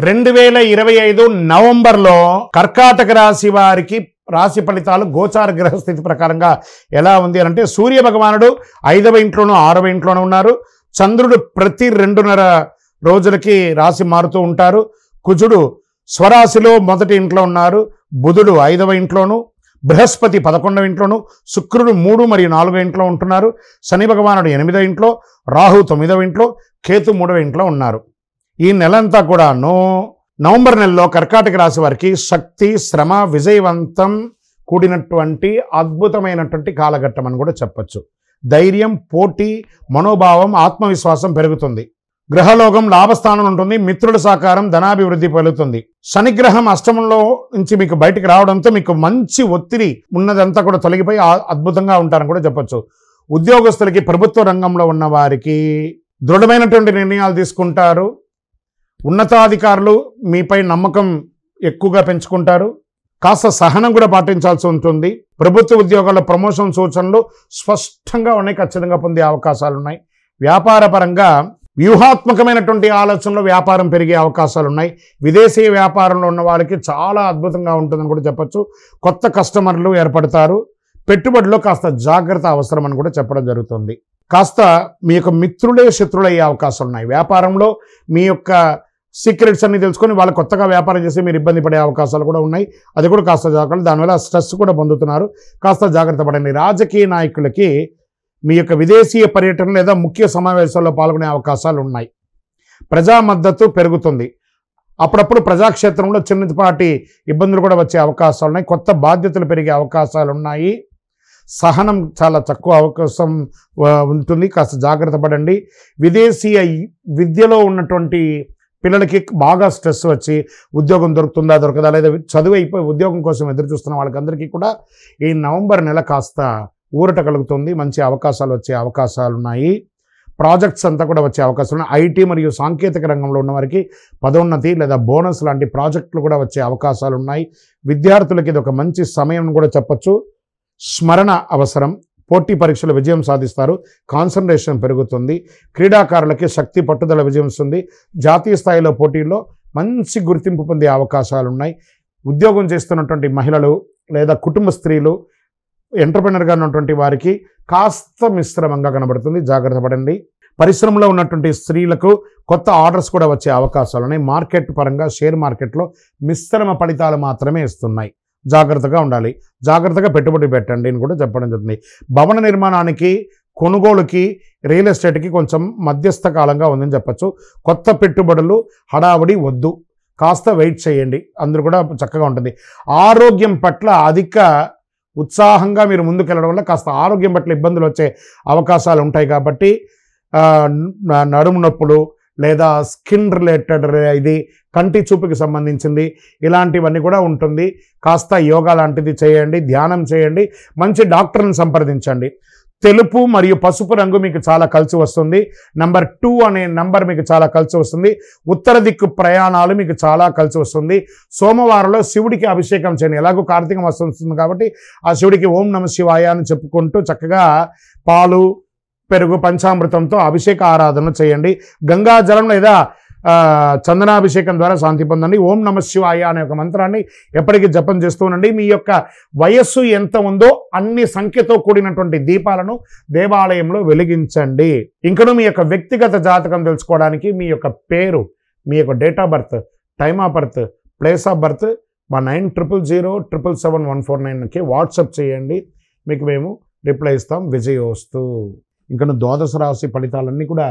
2025 నవంబర్లో కర్కాటక రాశి వారికి రాశి ఫలితాలు గోచార గ్రహస్థితి ప్రకారంగా ఎలా ఉంది అంటే సూర్య భగవానుడు 5వ ఇంట్లోనూ 6వ ఇంట్లోనూ ఉన్నారు. చంద్రుడు ప్రతి 2.5 రోజులకి రాశి మారుతూ ఉంటారు. కుజుడు స్వరాశిలో మొదటి ఇంట్లో ఉన్నారు. బుధుడు 5వ ఇంట్లోనూ, బృహస్పతి 11వ ఇంట్లోనూ, శుక్రుడు 3 మరియు 4వ ఇంట్లో ఉంటున్నారు. శని భగవానుడు 8వ ఇంట్లో, రాహు 9వ ఇంట్లో, కేతు 3వ ఇంట్లో ఉన్నారు. ఈ నెలంతా కూడా నవంబర్ నెలలో కర్కాటక రాశి వారికి శక్తి, శ్రమ, విజయవంతం కూడినటువంటి అద్భుతమైనటువంటి కాలఘట్టం అని కూడా చెప్పచ్చు. ధైర్యం, పోటీ, మనోభావం, ఆత్మవిశ్వాసం పెరుగుతుంది. గ్రహలోకం లాభస్థానం ఉంటుంది. మిత్రుల సహకారం, ధనాభివృద్ధి పెరుగుతుంది. శనిగ్రహం అష్టమంలో నుంచి మీకు బయటికి రావడంతో మీకు మంచి ఒత్తిడి ఉన్నదంతా కూడా తొలగిపోయి అద్భుతంగా ఉంటారని కూడా చెప్పచ్చు. ఉద్యోగస్తులకి, ప్రభుత్వ రంగంలో ఉన్న వారికి దృఢమైనటువంటి నిర్ణయాలు తీసుకుంటారు. ఉన్నతాధికారులు మీపై నమ్మకం ఎక్కువగా పెంచుకుంటారు. కాస్త సహనం కూడా పాటించాల్సి ఉంటుంది. ప్రభుత్వ ఉద్యోగాల్లో ప్రమోషన్ సూచనలు స్పష్టంగా ఉన్నాయి, ఖచ్చితంగా పొందే అవకాశాలు ఉన్నాయి. వ్యాపార పరంగా వ్యూహాత్మకమైనటువంటి ఆలోచనలో వ్యాపారం పెరిగే అవకాశాలు ఉన్నాయి. విదేశీ వ్యాపారంలో ఉన్న వాళ్ళకి చాలా అద్భుతంగా ఉంటుందని కూడా చెప్పచ్చు. కొత్త కస్టమర్లు ఏర్పడతారు. పెట్టుబడిలో కాస్త జాగ్రత్త అవసరం అని కూడా చెప్పడం జరుగుతుంది. కాస్త మీ యొక్క మిత్రులే శత్రులు అయ్యే అవకాశాలు ఉన్నాయి. వ్యాపారంలో మీ యొక్క సీక్రెట్స్ అన్ని తెలుసుకొని వాళ్ళు కొత్తగా వ్యాపారం చేసి మీరు ఇబ్బంది పడే అవకాశాలు కూడా ఉన్నాయి. అది కూడా కాస్త జాగ్రత్త. దానివల్ల స్ట్రెస్ కూడా పొందుతున్నారు. కాస్త జాగ్రత్త పడండి. రాజకీయ నాయకులకి మీ యొక్క విదేశీయ పర్యటన లేదా ముఖ్య సమావేశాల్లో పాల్గొనే అవకాశాలు ఉన్నాయి. ప్రజా మద్దతు పెరుగుతుంది. అప్పుడప్పుడు ప్రజాక్షేత్రంలో చిన్నపాటి ఇబ్బందులు కూడా వచ్చే అవకాశాలు ఉన్నాయి. కొత్త బాధ్యతలు పెరిగే అవకాశాలు ఉన్నాయి. సహనం చాలా తక్కువ అవకాశం ఉంటుంది. కాస్త జాగ్రత్త పడండి. విదేశీయ విద్యలో ఉన్నటువంటి పిల్లలకి బాగా స్ట్రెస్ వచ్చి ఉద్యోగం దొరుకుతుందా దొరకదా, లేదా చదువు అయిపోయి ఉద్యోగం కోసం ఎదురు చూస్తున్న వాళ్ళకందరికీ కూడా ఈ నవంబర్ నెల కాస్త ఊరట కలుగుతుంది. మంచి అవకాశాలు వచ్చే అవకాశాలు ఉన్నాయి. ప్రాజెక్ట్స్ అంతా కూడా వచ్చే అవకాశాలు ఉన్నాయి. ఐటీ మరియు సాంకేతిక రంగంలో ఉన్న వారికి పదోన్నతి లేదా బోనస్ లాంటి ప్రాజెక్టులు కూడా వచ్చే అవకాశాలు ఉన్నాయి. విద్యార్థులకి ఇది ఒక మంచి సమయం కూడా చెప్పచ్చు. స్మరణ అవసరం. పోటీ పరీక్షలు విజయం సాధిస్తారు. కాన్సన్ట్రేషన్ పెరుగుతుంది. క్రీడాకారులకి శక్తి, పట్టుదల విజయం వస్తుంది. జాతీయ స్థాయిలో పోటీల్లో మంచి గుర్తింపు పొందే అవకాశాలు ఉన్నాయి. ఉద్యోగం చేస్తున్నటువంటి మహిళలు లేదా కుటుంబ స్త్రీలు, ఎంటర్‌ప్రెన్యూర్‌గా ఉన్నటువంటి వారికి కాస్త మిశ్రమంగా కనబడుతుంది. జాగ్రత్త పడండి. పరిశ్రమలో ఉన్నటువంటి స్త్రీలకు కొత్త ఆర్డర్స్ కూడా వచ్చే అవకాశాలు ఉన్నాయి. మార్కెట్ పరంగా షేర్ మార్కెట్లో మిశ్రమ ఫలితాలు మాత్రమే ఇస్తున్నాయి. జాగ్రత్తగా ఉండాలి. జాగ్రత్తగా పెట్టుబడి పెట్టండి అని కూడా చెప్పడం జరుగుతుంది. భవన నిర్మాణానికి, కొనుగోలుకి, రియల్ ఎస్టేట్కి కొంచెం మధ్యస్థ కాలంగా ఉందని చెప్పచ్చు. కొత్త పెట్టుబడులు హడావుడి వద్దు. కాస్త వెయిట్ చేయండి. అందరూ కూడా చక్కగా ఉంటుంది. ఆరోగ్యం పట్ల అధిక ఉత్సాహంగా మీరు ముందుకెళ్ళడం వల్ల కాస్త ఆరోగ్యం పట్ల ఇబ్బందులు వచ్చే అవకాశాలు ఉంటాయి. కాబట్టి నడుము నొప్పులు లేదా స్కిన్ రిలేటెడ్, ఇది కంటి చూపుకి సంబంధించింది, ఇలాంటివన్నీ కూడా ఉంటుంది. కాస్త యోగా లాంటిది చేయండి, ధ్యానం చేయండి, మంచి డాక్టర్ని సంప్రదించండి. తెలుపు మరియు పసుపు రంగు మీకు చాలా కలిసి వస్తుంది. నంబర్ 2 అనే నంబర్ మీకు చాలా కలిసి వస్తుంది. ఉత్తర దిక్కు ప్రయాణాలు మీకు చాలా కలిసి వస్తుంది. సోమవారంలో శివుడికి అభిషేకం చేయండి. ఎలాగో కార్తీక మాసం వస్తుంది కాబట్టి ఆ శివుడికి ఓం నమ శివాయ అని చెప్పుకుంటూ చక్కగా పాలు, పెరుగు, పంచామృతంతో అభిషేక ఆరాధన చేయండి. గంగాజలం లేదా చందనాభిషేకం ద్వారా శాంతి పొందండి. ఓం నమ శివాయ అనే ఒక మంత్రాన్ని ఎప్పటికీ జపం చేస్తూ ఉండండి. మీ యొక్క వయస్సు ఎంత ఉందో అన్ని సంఖ్యతో కూడినటువంటి దీపాలను దేవాలయంలో వెలిగించండి. ఇంకనూ మీ యొక్క వ్యక్తిగత జాతకం తెలుసుకోవడానికి మీ యొక్క పేరు, మీ యొక్క date of birth, time of birth, place of birth మా 9000077149కి వాట్సాప్ చేయండి. మీకు మేము రిప్లై ఇస్తాం. విజయోస్తు. ఇంకను ద్వాదశ రాశి ఫలితాలన్నీ కూడా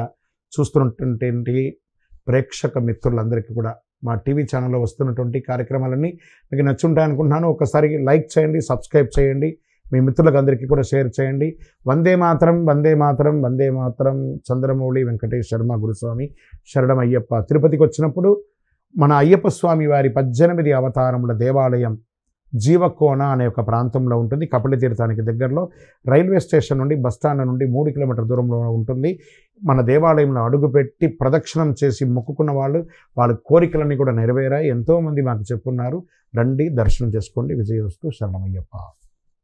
చూస్తున్నటువంటి ప్రేక్షక మిత్రులందరికీ కూడా మా టీవీ ఛానల్లో వస్తున్నటువంటి కార్యక్రమాలన్నీ మీకు నచ్చుంటాయి అనుకుంటున్నాను. ఒకసారి లైక్ చేయండి, సబ్స్క్రైబ్ చేయండి, మీ మిత్రులకు అందరికీ కూడా షేర్ చేయండి. వందే మాతరం, వందే మాతరం, వందే మాతరం. చంద్రమౌళి వెంకటేష్ శర్మ గురుస్వామి శరణం అయ్యప్ప. తిరుపతికి వచ్చినప్పుడు మన అయ్యప్ప స్వామి వారి 18 అవతారముల దేవాలయం జీవకోన అనే ఒక ప్రాంతంలో ఉంటుంది. కపిల తీర్థానికి దగ్గరలో రైల్వే స్టేషన్ నుండి బస్టాండ్ నుండి 3 కిలోమీటర్ల దూరంలో ఉంటుంది. మన దేవాలయంలో అడుగుపెట్టి ప్రదక్షిణం చేసి మొక్కుకున్న వాళ్ళ కోరికలన్నీ కూడా నెరవేరాయి. ఎంతోమంది మాకు చెప్పున్నారు. రండి, దర్శనం చేసుకోండి. విజయోస్తు. శరణమయ్యప్ప.